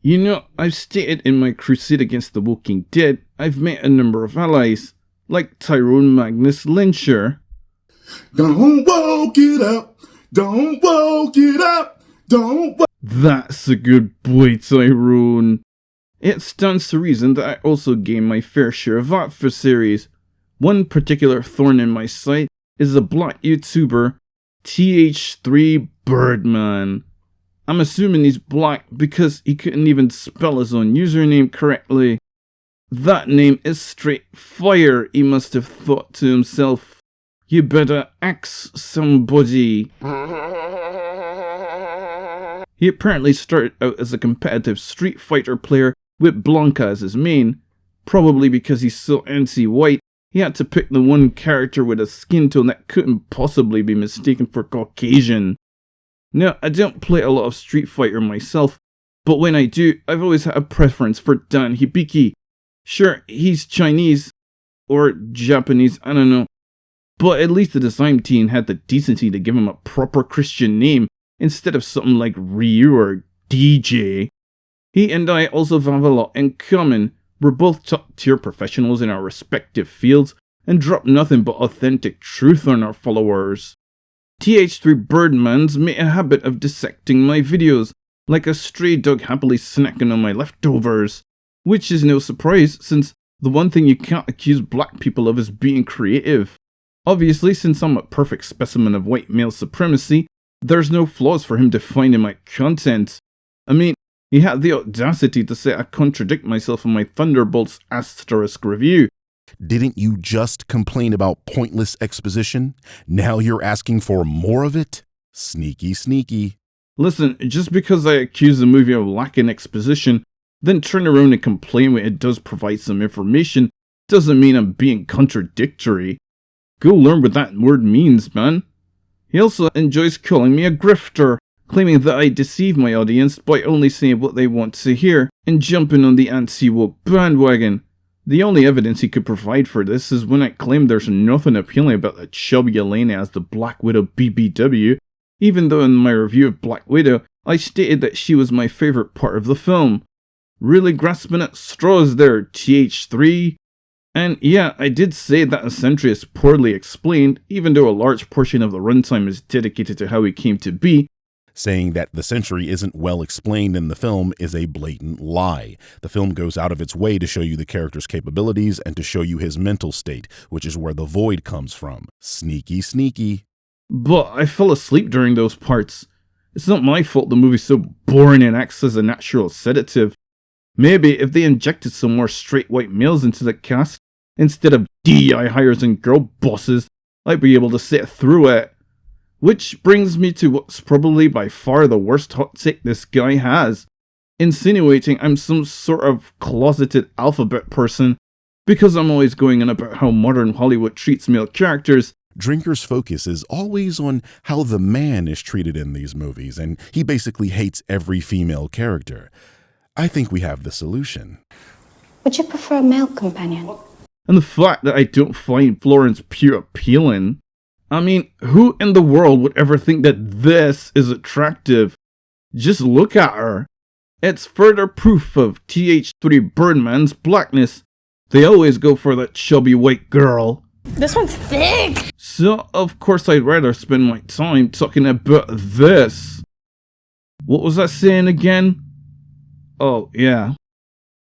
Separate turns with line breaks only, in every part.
You know, I've stated in my crusade against the Walking Dead, I've met a number of allies, like Tyrone Magnus Lyncher.
Don't woke it up, don't woke it up, don't woke.
That's a good boy, Tyrone. It stands to reason that I also gain my fair share of adversaries. One particular thorn in my side is a black YouTuber, Th3Birdman. I'm assuming he's black because he couldn't even spell his own username correctly. That name is straight fire, he must have thought to himself. You better axe somebody. He apparently started out as a competitive Street Fighter player with Blanca as his main. Probably because he's so anti-white, he had to pick the one character with a skin tone that couldn't possibly be mistaken for Caucasian. Now, I don't play a lot of Street Fighter myself, but when I do, I've always had a preference for Dan Hibiki. Sure, he's Chinese, or Japanese, I don't know, but at least the design team had the decency to give him a proper Christian name, instead of something like Ryu or DJ. He and I also have a lot in common. We're both top-tier professionals in our respective fields, and drop nothing but authentic truth on our followers. Th3Birdman's made a habit of dissecting my videos, like a stray dog happily snacking on my leftovers. Which is no surprise, since the one thing you can't accuse black people of is being creative. Obviously, since I'm a perfect specimen of white male supremacy, there's no flaws for him to find in my content. I mean, he had the audacity to say I contradict myself in my Thunderbolts asterisk review.
Didn't you just complain about pointless exposition? Now you're asking for more of it? Sneaky, sneaky.
Listen, just because I accuse the movie of lacking exposition, then turn around and complain when it does provide some information, doesn't mean I'm being contradictory. Go learn what that word means, man. He also enjoys calling me a grifter, claiming that I deceive my audience by only saying what they want to hear, and jumping on the anti-woke bandwagon. The only evidence he could provide for this is when I claim there's nothing appealing about the chubby Elena as the Black Widow BBW, even though in my review of Black Widow, I stated that she was my favourite part of the film. Really grasping at straws there, TH3. And yeah, I did say that a sentry is poorly explained, even though a large portion of the runtime is dedicated to how he came to be.
Saying that the Sentry isn't well explained in the film is a blatant lie. The film goes out of its way to show you the character's capabilities and to show you his mental state, which is where the void comes from. Sneaky, sneaky.
But I fell asleep during those parts. It's not my fault the movie's so boring and acts as a natural sedative. Maybe if they injected some more straight white males into the cast, instead of DEI hires and girl bosses, I'd be able to sit through it. Which brings me to what's probably by far the worst hot take this guy has. Insinuating I'm some sort of closeted alphabet person because I'm always going on about how modern Hollywood treats male characters.
Drinker's focus is always on how the man is treated in these movies, and he basically hates every female character. I think we have the solution.
Would you prefer a male companion?
And the fact that I don't find Florence Pugh appealing. I mean, who in the world would ever think that this is attractive? Just look at her. It's further proof of Th3Birdman's blackness. They always go for that chubby white girl.
This one's thick!
So, of course, I'd rather spend my time talking about this. What was I saying again? Oh, yeah.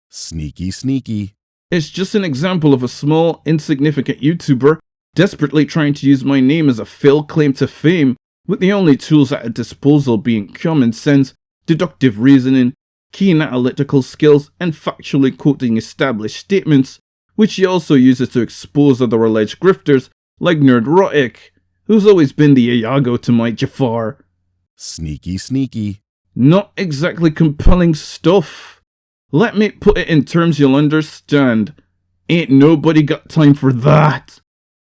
Sneaky, sneaky.
It's just an example of a small, insignificant YouTuber desperately trying to use my name as a failed claim to fame, with the only tools at his disposal being common sense, deductive reasoning, keen analytical skills, and factually quoting established statements, which he also uses to expose other alleged grifters like Nerdrotic, who's always been the Iago to my Jafar.
Sneaky, sneaky.
Not exactly compelling stuff. Let me put it in terms you'll understand. Ain't nobody got time for that.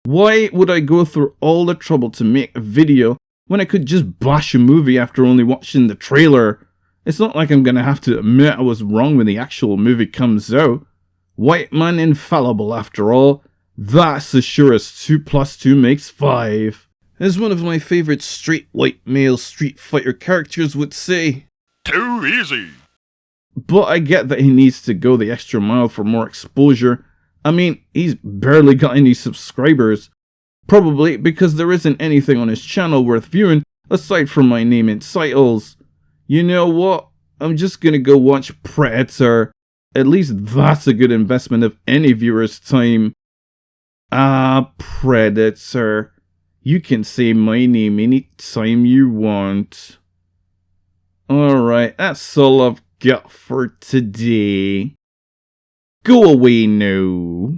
Why would I go through all the trouble to make a video when I could just bash a movie after only watching the trailer? It's not like I'm gonna have to admit I was wrong when the actual movie comes out. White man infallible after all. That's as sure as 2 + 2 makes 5. As one of my favourite straight white male Street Fighter characters would say.
Too easy.
But I get that he needs to go the extra mile for more exposure. I mean, he's barely got any subscribers. Probably because there isn't anything on his channel worth viewing aside from my name and titles. You know what? I'm just gonna go watch Predator. At least that's a good investment of any viewer's time. Ah, Predator. You can say my name anytime you want. Alright, that's all I've got for today. Go away now.